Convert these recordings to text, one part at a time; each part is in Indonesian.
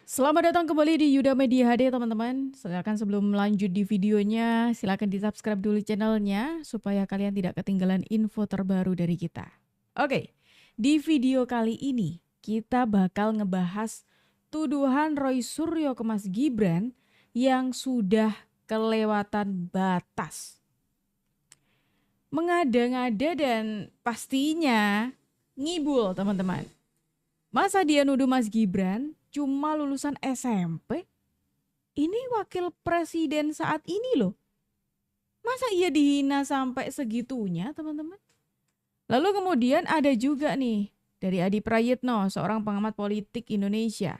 Selamat datang kembali di Yuda Media HD teman-teman. Silakan sebelum lanjut di videonya, silakan di subscribe dulu channelnya supaya kalian tidak ketinggalan info terbaru dari kita. Oke, di video kali ini kita bakal ngebahas tuduhan Roy Suryo ke Mas Gibran yang sudah kelewatan batas. Mengada-ngada dan pastinya ngibul teman-teman. Masa dia nuduh Mas Gibran cuma lulusan SMP? Ini wakil presiden saat ini loh. Masa ia dihina sampai segitunya teman-teman? Lalu kemudian ada juga nih dari Adi Prayitno, seorang pengamat politik Indonesia.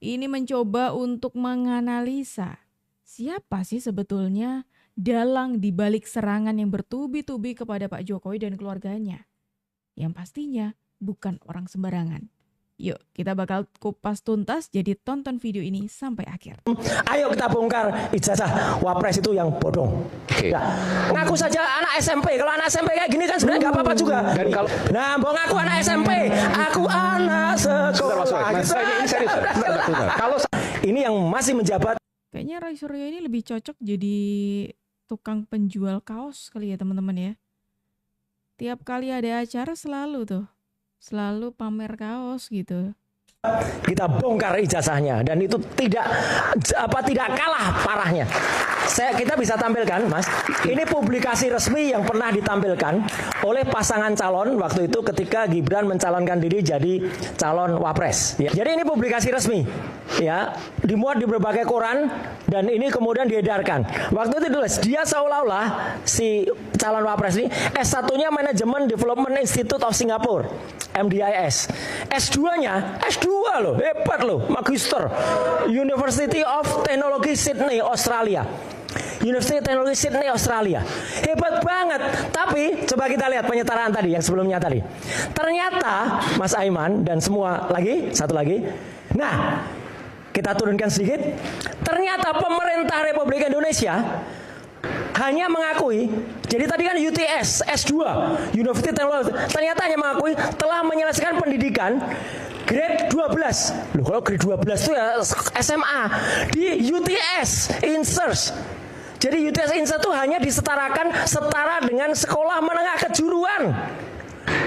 Ini mencoba untuk menganalisa siapa sih sebetulnya dalang dibalik serangan yang bertubi-tubi kepada Pak Jokowi dan keluarganya. Yang pastinya bukan orang sembarangan. Yuk, kita bakal kupas tuntas, jadi tonton video ini sampai akhir. Ayo kita bongkar ijazah wapres itu yang bodong. Ya. Ngaku saja anak SMP. Kalau anak SMP kayak gini kan sebenarnya nggak apa-apa juga. Dan kalau, nah, mau ngaku anak SMP, aku anak sekolah. Ini serius. Kalau ini yang masih menjabat. Kayaknya Roy Suryo ini lebih cocok jadi tukang penjual kaos kali ya teman-teman ya. Tiap kali ada acara selalu pamer kaos gitu. Kita bongkar ijazahnya dan itu tidak kalah parahnya. Kita bisa tampilkan, Mas. Ini publikasi resmi yang pernah ditampilkan oleh pasangan calon waktu itu ketika Gibran mencalonkan diri jadi calon wapres. Ya. Jadi ini publikasi resmi, ya, dimuat di berbagai koran dan ini kemudian diedarkan. Waktu itu ditulis dia seolah-olah si calon wapres ini S1-nya Management Development Institute of Singapore, MDIS. S2-nya S2 loh, hebat loh, Magister University of Technology Sydney, Australia. University of Technology Sydney, Australia. Hebat banget. Tapi coba kita lihat penyetaraan tadi yang sebelumnya tadi. Ternyata Mas Aiman dan semua lagi, satu lagi. Nah, kita turunkan sedikit. Ternyata pemerintah Republik Indonesia hanya mengakui, jadi tadi kan UTS, S2, University of Technology, ternyata hanya mengakui telah menyelesaikan pendidikan grade 12. Loh, kalau grade 12 itu ya SMA. Di UTS, INSERS. Jadi UTS INSERS itu hanya setara dengan sekolah menengah kejuruan.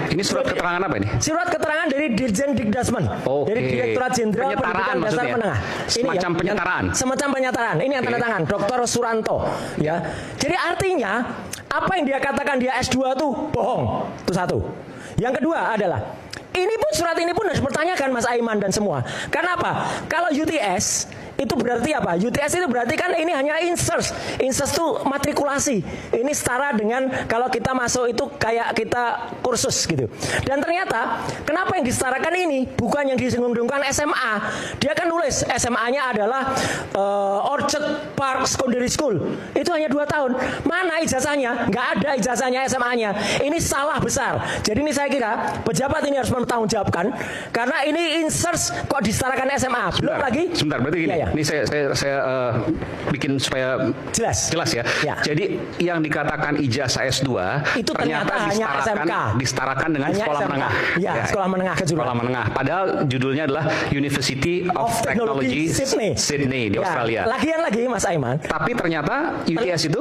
Ini surat keterangan apa ini? Surat keterangan dari Dirjen Dikdasmen, dari Direktorat Jenderal Pendidikan Dasar Menengah. Semacam penyetaraan. Semacam penyetaraan. Ini yang tanda tangan Dr. Suranto. Ya. Jadi artinya apa yang dia katakan dia S2 itu bohong. Itu satu. Yang kedua adalah surat ini pun harus dipertanyakan Mas Aiman dan semua. Karena apa? Kalau UTS itu berarti apa? UTS itu berarti kan ini hanya INSERS. INSERS itu matrikulasi. Ini setara dengan kalau kita masuk itu kayak kita kursus gitu. Dan ternyata kenapa yang disetarakan ini bukan yang disinggung-singgungkan SMA. Dia kan nulis SMA-nya adalah Orchard Park Secondary School. Itu hanya 2 tahun. Mana ijazahnya? Nggak ada ijazahnya SMA-nya. Ini salah besar. Jadi ini saya kira pejabat ini harus bertanggungjawabkan karena ini INSERS kok disetarakan SMA. Belum lagi. Sebentar, berarti gini. Ya. Ini saya bikin supaya jelas ya. Jadi yang dikatakan ijazah S2 itu ternyata hanya SMK, disetarakan dengan hanya sekolah SMK. Menengah. Ya, sekolah menengah kejuruan. Sekolah menengah. Padahal judulnya adalah University of Technology Sydney di Australia. Lagian lagi Mas Aiman. Tapi ternyata UTS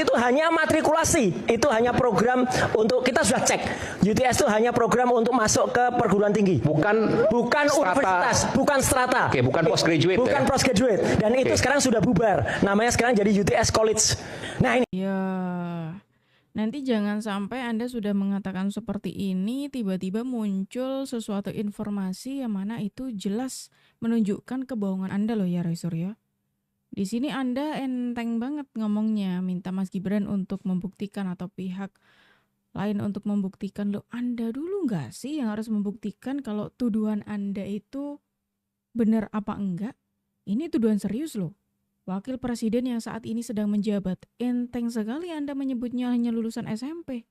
itu hanya matrikulasi. Itu hanya program untuk kita sudah cek. UTS itu hanya program untuk masuk ke perguruan tinggi. Bukan universitas, bukan strata. Oke, bukan postgraduate. Bukan postgraduate. Dan itu sekarang sudah bubar. Namanya sekarang jadi UTS College. Nah ini. Ya, nanti jangan sampai Anda sudah mengatakan seperti ini, tiba-tiba muncul sesuatu informasi yang mana itu jelas menunjukkan kebohongan Anda loh ya Roy Suryo. Di sini Anda enteng banget ngomongnya, minta Mas Gibran untuk membuktikan atau pihak lain untuk membuktikan. Loh, Anda dulu nggak sih yang harus membuktikan kalau tuduhan Anda itu benar apa enggak? Ini tuduhan serius loh. Wakil presiden yang saat ini sedang menjabat. Enteng sekali Anda menyebutnya hanya lulusan SMP.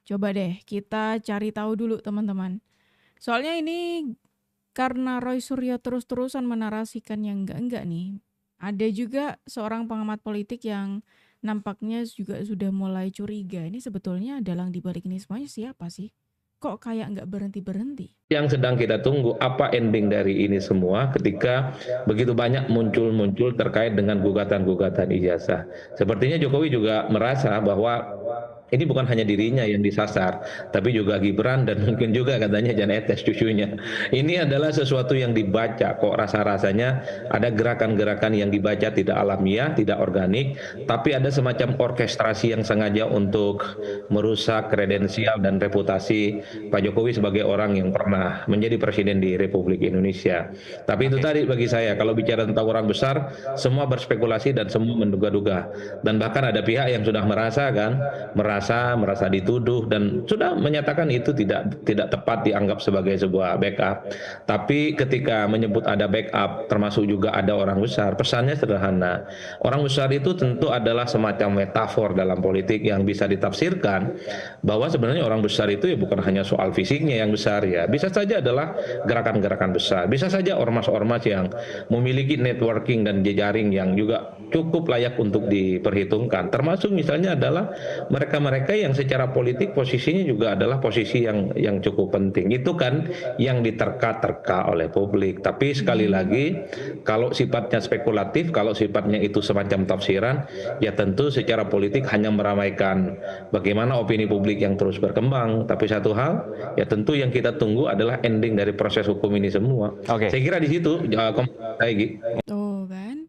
Coba deh kita cari tahu dulu teman-teman. Soalnya ini karena Roy Suryo terus-terusan menarasikan yang enggak-enggak nih. Ada juga seorang pengamat politik yang nampaknya juga sudah mulai curiga. Ini sebetulnya dalang dibalik ini semuanya siapa sih? kok kayak nggak berhenti-berhenti. Yang sedang kita tunggu apa ending dari ini semua ketika begitu banyak muncul terkait dengan gugatan-gugatan ijazah. Sepertinya Jokowi juga merasa bahwa ini bukan hanya dirinya yang disasar, tapi juga Gibran dan mungkin juga katanya Jan Etes cucunya. Ini adalah sesuatu yang dibaca, kok rasa-rasanya ada gerakan-gerakan yang dibaca tidak alamiah, tidak organik, tapi ada semacam orkestrasi yang sengaja untuk merusak kredensial dan reputasi Pak Jokowi sebagai orang yang pernah menjadi presiden di Republik Indonesia. Tapi itu tadi bagi saya, kalau bicara tentang orang besar, semua berspekulasi dan semua menduga-duga. Dan bahkan ada pihak yang sudah merasa dituduh dan sudah menyatakan itu tidak tepat dianggap sebagai sebuah backup. Tapi ketika menyebut ada backup, termasuk juga ada orang besar, pesannya sederhana. Orang besar itu tentu adalah semacam metafor dalam politik yang bisa ditafsirkan bahwa sebenarnya orang besar itu ya bukan hanya soal fisiknya yang besar ya, bisa saja adalah gerakan-gerakan besar, bisa saja ormas-ormas yang memiliki networking dan jejaring yang juga cukup layak untuk diperhitungkan, termasuk misalnya adalah mereka-mereka yang secara politik posisinya juga adalah posisi yang cukup penting. Itu kan yang diterka-terka oleh publik. Tapi sekali lagi, kalau sifatnya spekulatif, kalau sifatnya itu semacam tafsiran, ya tentu secara politik hanya meramaikan bagaimana opini publik yang terus berkembang. Tapi satu hal, ya tentu yang kita tunggu adalah ending dari proses hukum ini semua. Saya kira di situ Tuh kan,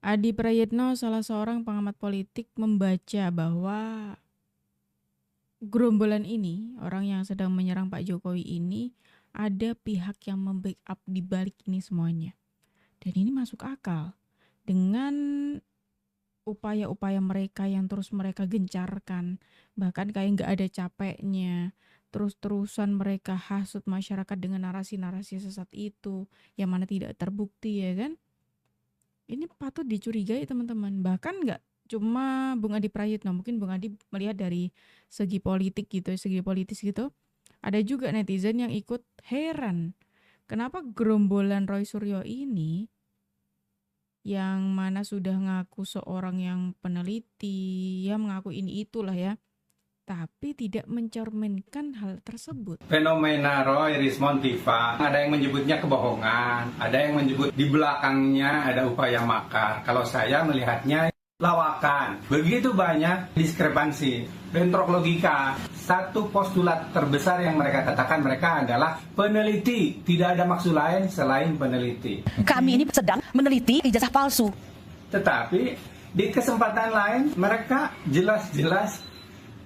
Adi Prayitno, salah seorang pengamat politik, membaca bahwa gerombolan ini, orang yang sedang menyerang Pak Jokowi ini, ada pihak yang membackup di balik ini semuanya. Dan ini masuk akal dengan upaya-upaya mereka yang terus mereka gencarkan, bahkan kayak nggak ada capeknya, terus-terusan mereka hasut masyarakat dengan narasi-narasi sesat itu, yang mana tidak terbukti, ya kan? Ini patut dicurigai teman-teman. Bahkan nggak cuma Bung Adi Prayitno, mungkin Bung Adi melihat dari segi politik gitu, segi politis gitu. Ada juga netizen yang ikut heran, kenapa gerombolan Roy Suryo ini yang mana sudah ngaku seorang yang peneliti, ya mengaku ini itulah ya, tapi tidak mencerminkan hal tersebut. Fenomena Roy Rismon Tiva, ada yang menyebutnya kebohongan, ada yang menyebut di belakangnya ada upaya makar. Kalau saya melihatnya lawakan. Begitu banyak diskrepansi, bentrok logika. Satu postulat terbesar yang mereka katakan, mereka adalah peneliti. Tidak ada maksud lain selain peneliti. Kami ini sedang meneliti ijazah palsu. Tetapi di kesempatan lain mereka jelas-jelas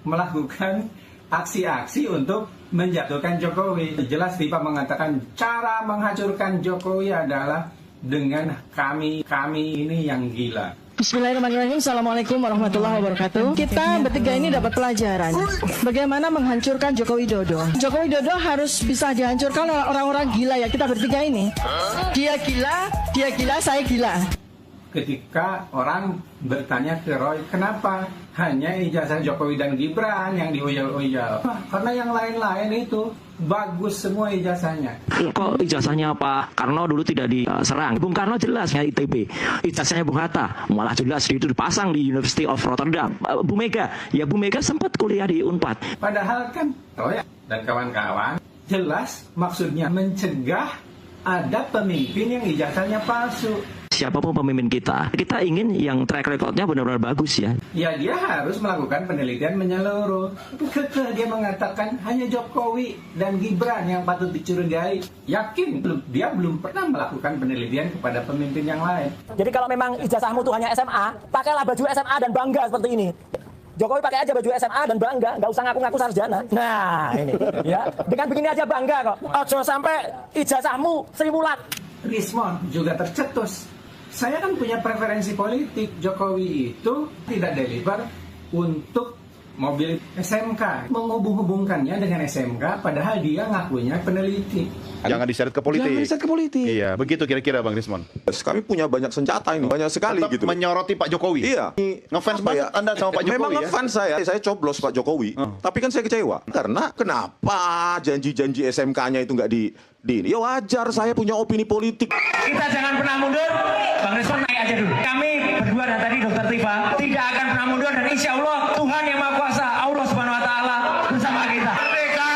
melakukan aksi-aksi untuk menjatuhkan Jokowi. Jelas Tiva mengatakan cara menghancurkan Jokowi adalah dengan kami ini yang gila. Bismillahirrahmanirrahim. Assalamualaikum warahmatullahi wabarakatuh. Kita bertiga ini dapat pelajaran bagaimana menghancurkan Joko Widodo. Joko Widodo harus bisa dihancurkan oleh orang-orang gila ya, kita bertiga ini. Dia gila, saya gila. Ketika orang bertanya ke Roy, kenapa hanya ijazah Jokowi dan Gibran yang diuyal-uyal? Karena yang lain-lain itu bagus semua ijazahnya. Kok ijazahnya Pak Karno dulu tidak diserang? Bung Karno jelasnya ITB. Ijazahnya Bung Hatta malah jelas itu dipasang di University of Rotterdam. Bu Mega sempat kuliah di Unpad. Padahal kan Roy dan kawan-kawan jelas maksudnya mencegah ada pemimpin yang ijazahnya palsu. Siapapun pemimpin kita ingin yang track recordnya benar-benar bagus ya. Ya dia harus melakukan penelitian menyeluruh. Kekeh dia mengatakan hanya Jokowi dan Gibran yang patut dicurigai. Yakin dia belum pernah melakukan penelitian kepada pemimpin yang lain. Jadi kalau memang ijazahmu tuh hanya SMA, pakailah baju SMA dan bangga seperti ini. Jokowi pakai aja baju SMA dan bangga, nggak usah ngaku-ngaku sarjana. Nah ini, ya dengan begini aja bangga kok. Ojo sampai ijazahmu seribulat. Rismon juga tercetus. Saya kan punya preferensi politik. Jokowi itu tidak deliver untuk mobil SMK, menghubung-hubungkannya dengan SMK, padahal dia ngakunya peneliti. Jangan diseret ke politik. Iya, begitu kira-kira Bang Rismon. Kami punya banyak senjata ini, banyak sekali. Tetap gitu. menyoroti Pak Jokowi. Iya. Ngefans banget Anda sama Pak Jokowi. Memang ngefans saya coblos Pak Jokowi. Tapi kan saya kecewa karena kenapa janji-janji SMK-nya itu nggak di ya wajar, saya punya opini politik. Kita jangan pernah mundur. Bang Rismon naik aja dulu. Kami berdua dan tadi Dr. Tiva tidak akan pernah mundur, dan insya Allah Tuhan yang Maha Kuasa, Allah Subhanahu Wa Taala bersama kita. Merdeka,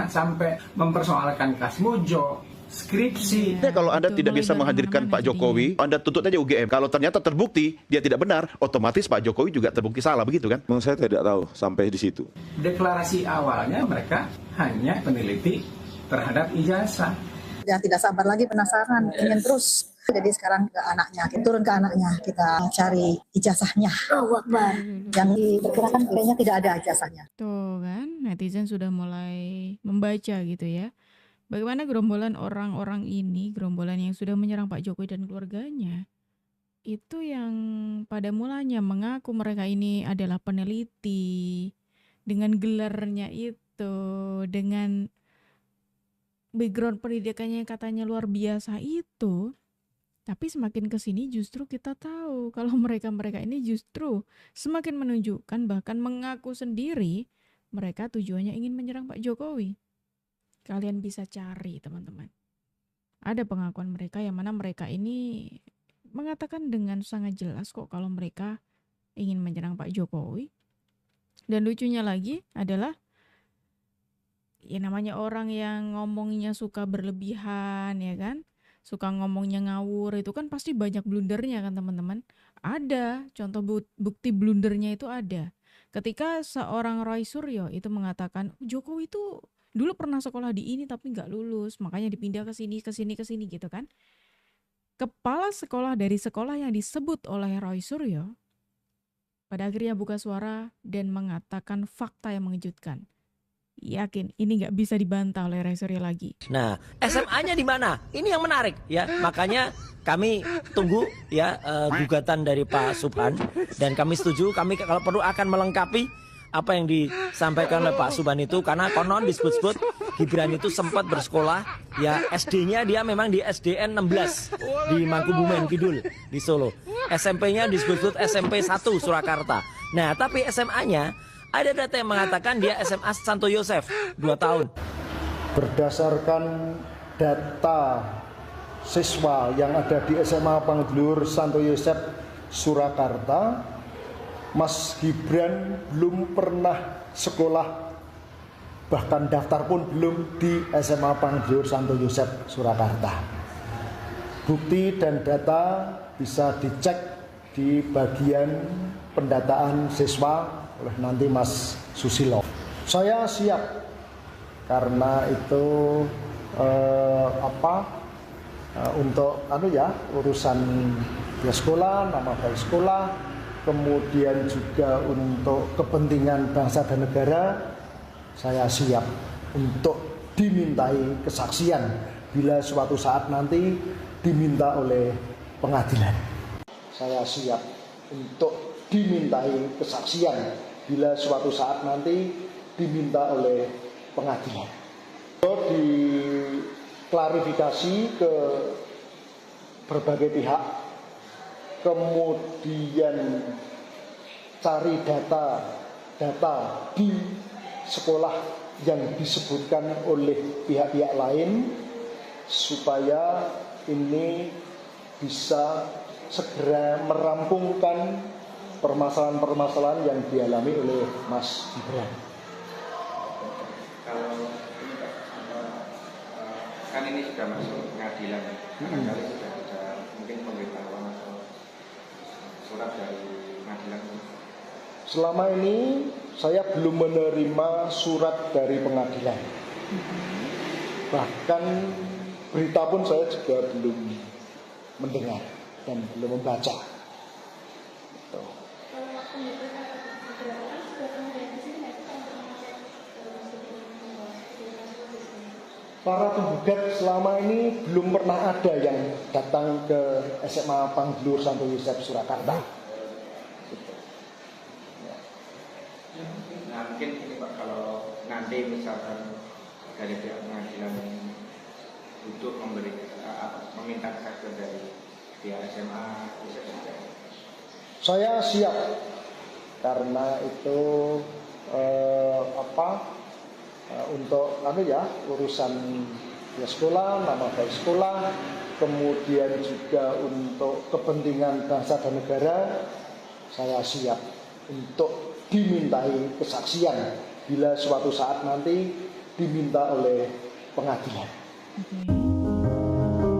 Jangan sampai mempersoalkan Kasmujo, skripsi. Kalau Anda tidak bisa menghadirkan Pak Jokowi, Anda tuntut aja UGM. Kalau ternyata terbukti dia tidak benar, otomatis Pak Jokowi juga terbukti salah, begitu kan? Saya tidak tahu sampai di situ. Deklarasi awalnya mereka hanya peneliti terhadap ijazah. Ya tidak sabar lagi, penasaran, ingin terus. Jadi sekarang ke anaknya, turun ke anaknya, kita cari ijazahnya. Yang diperkirakan kayaknya tidak ada ijazahnya. Tuh kan, netizen sudah mulai membaca gitu ya. Bagaimana gerombolan orang-orang ini, gerombolan yang sudah menyerang Pak Jokowi dan keluarganya, itu yang pada mulanya mengaku mereka ini adalah peneliti, dengan gelarnya itu, dengan background pendidikannya yang katanya luar biasa itu, tapi semakin kesini justru kita tahu kalau mereka-mereka ini justru semakin menunjukkan, bahkan mengaku sendiri, mereka tujuannya ingin menyerang Pak Jokowi. Kalian bisa cari teman-teman. Ada pengakuan mereka yang mana mereka ini mengatakan dengan sangat jelas kok kalau mereka ingin menyerang Pak Jokowi. Dan lucunya lagi adalah ya namanya orang yang ngomongnya suka berlebihan ya kan. Suka ngomongnya ngawur itu kan pasti banyak blundernya kan teman-teman. Ada contoh bukti blundernya itu ada. Ketika seorang Roy Suryo itu mengatakan Jokowi itu dulu pernah sekolah di ini tapi nggak lulus, makanya dipindah ke sini gitu kan. Kepala sekolah dari sekolah yang disebut oleh Roy Suryo pada akhirnya buka suara dan mengatakan fakta yang mengejutkan. Yakin ini nggak bisa dibantah oleh Roy Suryo lagi. Nah, SMA-nya di mana? Ini yang menarik ya. Makanya kami tunggu ya gugatan dari Pak Subhan dan kami setuju. Kami kalau perlu akan melengkapi apa yang disampaikan oleh Pak Subhan itu, karena konon disebut-sebut Gibran itu sempat bersekolah ya, SD-nya dia memang di SDN 16 di Mangkubumen Kidul di Solo. SMP-nya disebut-sebut SMP 1 Surakarta. Nah, tapi SMA-nya ada data yang mengatakan dia SMA Santo Yosef 2 tahun. Berdasarkan data siswa yang ada di SMA Panggelur Santo Yosef Surakarta, Mas Gibran belum pernah sekolah, bahkan daftar pun belum di SMA Panggelur Santo Yosef Surakarta. Bukti dan data bisa dicek di bagian pendataan siswa oleh nanti Mas Susilo. Saya siap karena itu untuk urusan dia sekolah, nama baik sekolah, kemudian juga untuk kepentingan bangsa dan negara, saya siap untuk dimintai kesaksian bila suatu saat nanti diminta oleh pengadilan. Saya siap untuk dimintai kesaksian bila suatu saat nanti diminta oleh pengadilan. Diklarifikasi ke berbagai pihak, kemudian cari data di sekolah yang disebutkan oleh pihak-pihak lain supaya ini bisa segera merampungkan permasalahan-permasalahan yang dialami oleh Mas Gibran. Kalau ini Pak, kan ini sudah masuk pengadilan, barangkali sudah ada mungkin pemberitahuan atau surat dari pengadilan. Selama ini saya belum menerima surat dari pengadilan. Bahkan berita pun saya juga belum mendengar dan belum membaca. Para penggugat selama ini belum pernah ada yang datang ke SMA Panggelur Santo Yosef Surakarta. Nah mungkin ini Pak, kalau nanti misalkan dari pihak pengadilan untuk meminta kesaksian dari pihak SMA, saya siap karena itu untuk urusan ya sekolah, nama baik sekolah, kemudian juga untuk kepentingan bangsa dan negara, saya siap untuk dimintai kesaksian bila suatu saat nanti diminta oleh pengadilan.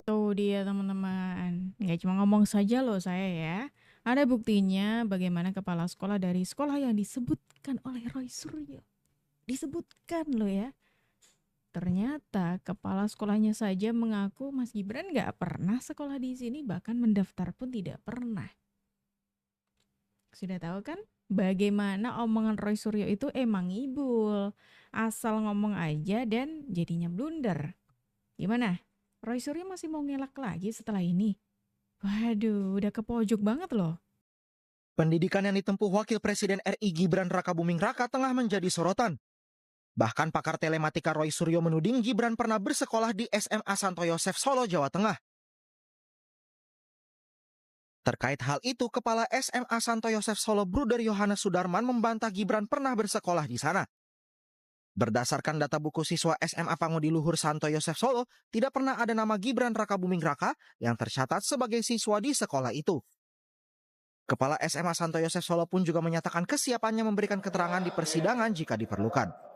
Tuh dia teman-teman, nggak cuma ngomong saja loh saya ya. Ada buktinya bagaimana kepala sekolah dari sekolah yang disebutkan oleh Roy Suryo. Disebutkan loh ya. Ternyata kepala sekolahnya saja mengaku Mas Gibran nggak pernah sekolah di sini, bahkan mendaftar pun tidak pernah. Sudah tahu kan bagaimana omongan Roy Suryo itu emang ngibul. Asal ngomong aja dan jadinya blunder. Gimana? Roy Suryo masih mau ngelak lagi setelah ini? Waduh, udah ke pojok banget loh. Pendidikan yang ditempuh Wakil Presiden RI Gibran Rakabuming Raka tengah menjadi sorotan. Bahkan pakar telematika Roy Suryo menuding Gibran pernah bersekolah di SMA Santo Yosef Solo, Jawa Tengah. Terkait hal itu, Kepala SMA Santo Yosef Solo Bruder Yohanes Sudarman membantah Gibran pernah bersekolah di sana. Berdasarkan data buku siswa SMA Pangudi Luhur Santo Yosef Solo, tidak pernah ada nama Gibran Rakabuming Raka yang tercatat sebagai siswa di sekolah itu. Kepala SMA Santo Yosef Solo pun juga menyatakan kesiapannya memberikan keterangan di persidangan jika diperlukan.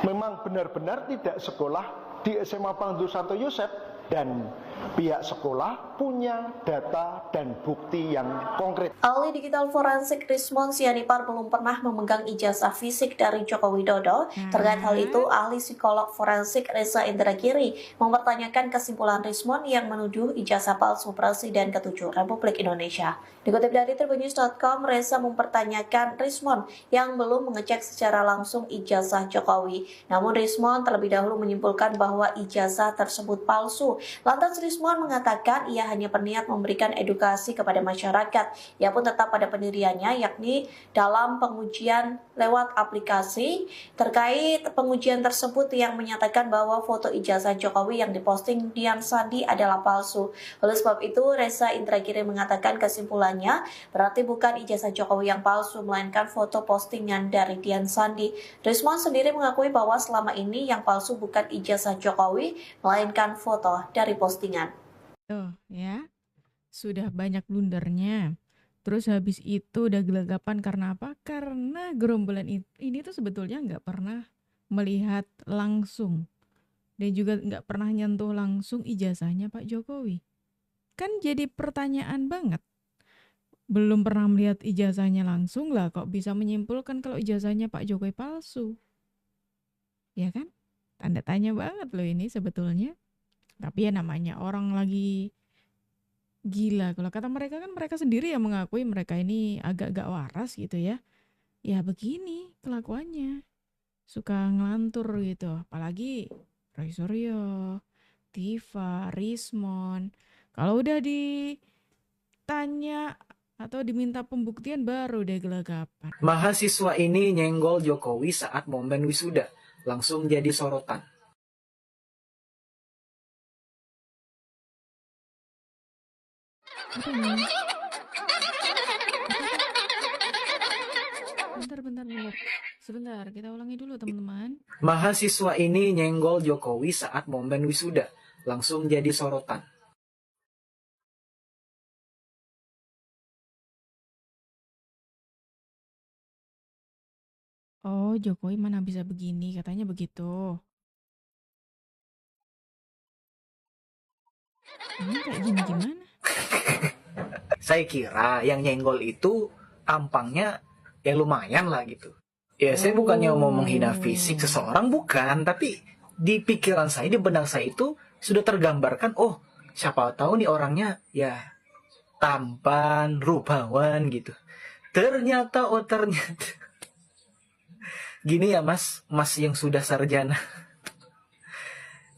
Memang benar-benar tidak sekolah di SMA Pangudi Santo Yosef dan pihak sekolah punya data dan bukti yang konkret. Ahli digital forensik Rismon Sianipar belum pernah memegang ijazah fisik dari Joko Widodo. Terkait hal itu, ahli psikolog forensik Reza Indragiri mempertanyakan kesimpulan Rismon yang menuduh ijazah palsu Presiden ke-7 Republik Indonesia. Dikutip dari tribunnews.com, Reza mempertanyakan Rismon yang belum mengecek secara langsung ijazah Jokowi. Namun Rismon terlebih dahulu menyimpulkan bahwa ijazah tersebut palsu. Lantas Rismon mengatakan ia hanya berniat memberikan edukasi kepada masyarakat. Ia pun tetap pada pendiriannya, yakni dalam pengujian lewat aplikasi. Terkait pengujian tersebut yang menyatakan bahwa foto ijazah Jokowi yang diposting Dian Sandi adalah palsu. Oleh sebab itu, Reza Indragiri mengatakan kesimpulannya berarti bukan ijazah Jokowi yang palsu, melainkan foto postingan dari Dian Sandi. Rismon sendiri mengakui bahwa selama ini yang palsu bukan ijazah Jokowi, melainkan foto dari postingan. Tuh ya, sudah banyak blundernya. Terus habis itu udah gelagapan karena apa? Karena gerombolan ini tuh sebetulnya nggak pernah melihat langsung. Dan juga nggak pernah nyentuh langsung ijazahnya Pak Jokowi. Kan jadi pertanyaan banget. Belum pernah melihat ijazahnya langsung lah, kok bisa menyimpulkan kalau ijazahnya Pak Jokowi palsu? Ya kan? Tanda tanya banget loh ini sebetulnya. Tapi ya namanya orang lagi gila. Kalau kata mereka kan mereka sendiri yang mengakui mereka ini agak-agak waras gitu ya. Ya begini kelakuannya. Suka ngelantur gitu. Apalagi Roy Suryo, Tifa, Rismon. Kalau udah ditanya atau diminta pembuktian baru deh gelagapan. Mahasiswa ini nyenggol Jokowi saat momen wisuda. Langsung jadi sorotan. Bentar. Sebentar, kita ulangi dulu teman-teman. Mahasiswa ini nyenggol Jokowi saat momen wisuda. Langsung jadi sorotan. Oh, Jokowi mana bisa begini, katanya begitu. Ini kayak gini gimana? Saya kira yang nyenggol itu tampangnya ya lumayan lah gitu. Ya saya bukannya mau menghina fisik seseorang, bukan. Tapi di pikiran saya, di benak saya itu sudah tergambarkan, oh siapa tahu nih orangnya ya tampan, rupawan gitu. Ternyata gini ya mas yang sudah sarjana.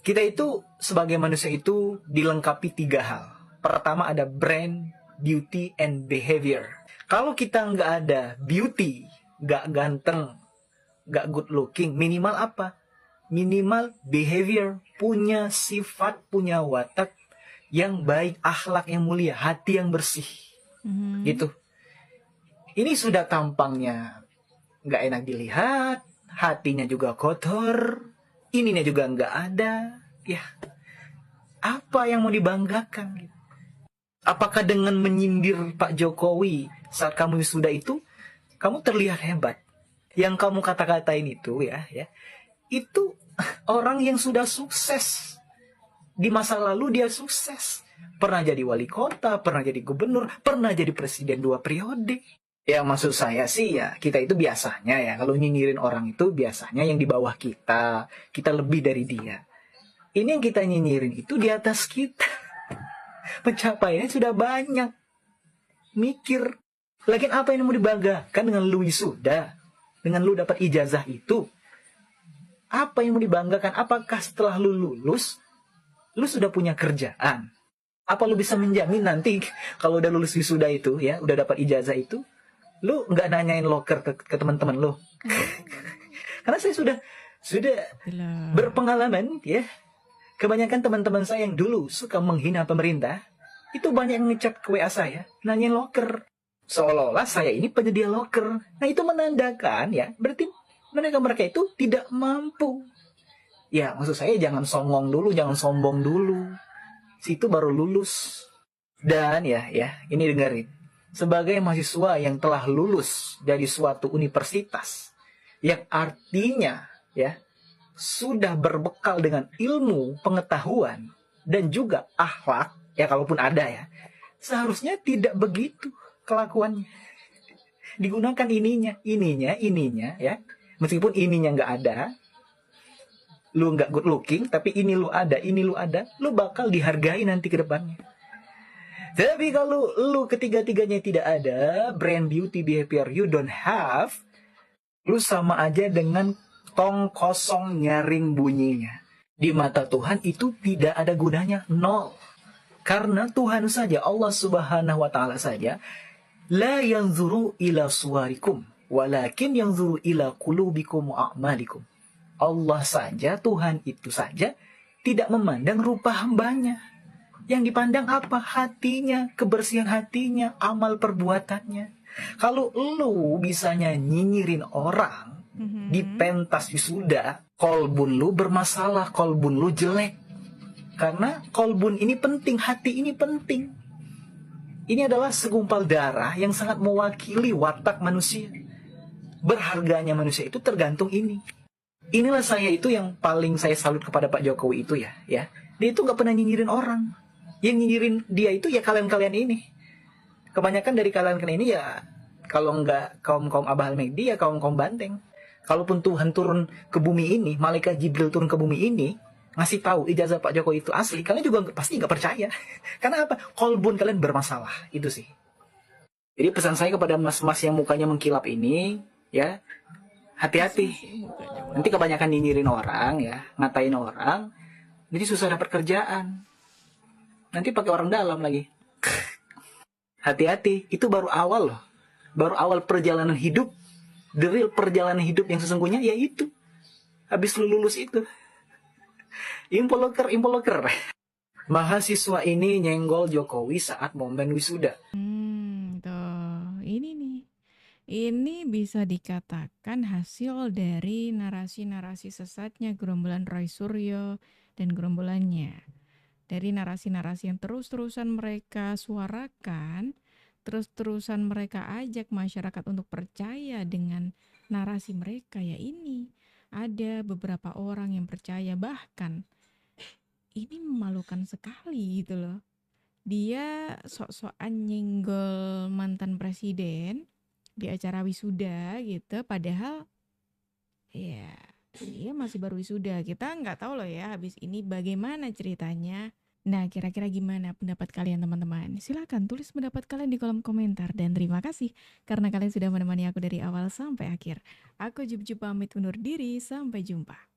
Kita itu sebagai manusia itu dilengkapi 3 hal. Pertama ada brain, beauty, and behavior. Kalau kita nggak ada beauty, nggak ganteng, nggak good looking, minimal apa? Minimal behavior, punya sifat, punya watak yang baik, akhlak yang mulia, hati yang bersih. Gitu. Ini sudah tampangnya nggak enak dilihat, hatinya juga kotor, ininya juga nggak ada, ya apa yang mau dibanggakan? Apakah dengan menyindir Pak Jokowi saat kamu wisuda itu, kamu terlihat hebat? yang kamu kata-katain itu itu orang yang sudah sukses. Di masa lalu dia sukses. Pernah jadi wali kota, pernah jadi gubernur, pernah jadi presiden 2 periode. Ya maksud saya sih ya, kita itu biasanya ya, kalau nyinyirin orang itu biasanya yang di bawah kita lebih dari dia. Ini yang kita nyinyirin itu di atas kita. Pencapaiannya sudah banyak. Mikir. Lagian apa yang mau dibanggakan dengan lu wisuda? Dengan lu dapat ijazah itu? Apa yang mau dibanggakan? Apakah setelah lu lulus, lu sudah punya kerjaan? Apa lu bisa menjamin nanti kalau udah lulus wisuda itu ya, udah dapat ijazah itu, lu nggak nanyain loker ke teman-teman lu? Karena saya sudah berpengalaman ya. Kebanyakan teman-teman saya yang dulu suka menghina pemerintah, itu banyak yang ngechat ke WA saya, nanyain loker. Seolah-olah saya ini penyedia loker. Nah itu menandakan ya, berarti mereka itu tidak mampu. Ya maksud saya jangan songong dulu, jangan sombong dulu. Situ baru lulus. Dan ya ini dengerin. Sebagai mahasiswa yang telah lulus dari suatu universitas, yang artinya ya sudah berbekal dengan ilmu, pengetahuan, dan juga akhlak, ya kalaupun ada ya, seharusnya tidak begitu kelakuannya. Digunakan ininya, ya. Meskipun ininya nggak ada, lu nggak good looking, tapi ini lu ada, lu bakal dihargai nanti ke depannya. Tapi kalau lu ketiga-tiganya tidak ada, brand, beauty, behavior you don't have, lu sama aja dengan tong kosong nyaring bunyinya. Di mata Tuhan itu tidak ada gunanya, nol. Karena Tuhan saja, Allah Subhanahu wa Ta'ala saja, la yanzuru ila suwarikum, walakin yanzuru ila qulubikum wa a'malikum. Allah saja, Tuhan itu saja, tidak memandang rupa hambanya. Yang dipandang apa? Hatinya, kebersihan hatinya, amal perbuatannya. Kalau lu bisanya nyinyirin orang, di pentas wisuda, kolbun lu bermasalah, kolbun lu jelek. Karena kolbun ini penting, hati ini penting. Ini adalah segumpal darah yang sangat mewakili watak manusia. Berharganya manusia itu tergantung ini. Inilah saya itu yang paling saya salut kepada Pak Jokowi itu ya. Dia itu gak pernah nyinyirin orang. Yang nyinyirin dia itu ya kalian-kalian ini. Kebanyakan dari kalian-kalian ini ya, kalau nggak kaum-kaum Abah Al-Mahdi ya kaum-kaum banteng. Kalaupun Tuhan turun ke bumi ini, malaikat Jibril turun ke bumi ini, ngasih tahu ijazah Pak Jokowi itu asli, kalian juga pasti nggak percaya. Karena apa? Kolbun kalian bermasalah, itu sih. Jadi pesan saya kepada mas-mas yang mukanya mengkilap ini, ya, hati-hati. Nanti kebanyakan nyinyirin orang, ya, ngatain orang, jadi susah dapat kerjaan. Nanti pakai orang dalam lagi. Hati-hati, itu baru awal loh. Baru awal perjalanan hidup. The real perjalanan hidup yang sesungguhnya ya itu. Habis lu lulus itu. Impoloker. Mahasiswa ini nyenggol Jokowi saat momen wisuda. Tuh, ini nih. Ini bisa dikatakan hasil dari narasi-narasi sesatnya gerombolan Roy Suryo dan gerombolannya. Dari narasi-narasi yang terus-terusan mereka suarakan, terus-terusan mereka ajak masyarakat untuk percaya dengan narasi mereka, ya ini. Ada beberapa orang yang percaya, bahkan ini memalukan sekali gitu loh. Dia sok-sokan nyenggol mantan presiden di acara wisuda gitu, padahal ya dia masih baru wisuda. Kita nggak tahu loh ya habis ini bagaimana ceritanya. Nah, kira-kira gimana pendapat kalian teman-teman? Silakan tulis pendapat kalian di kolom komentar. Dan terima kasih karena kalian sudah menemani aku dari awal sampai akhir. Aku Jub pamit undur diri, sampai jumpa.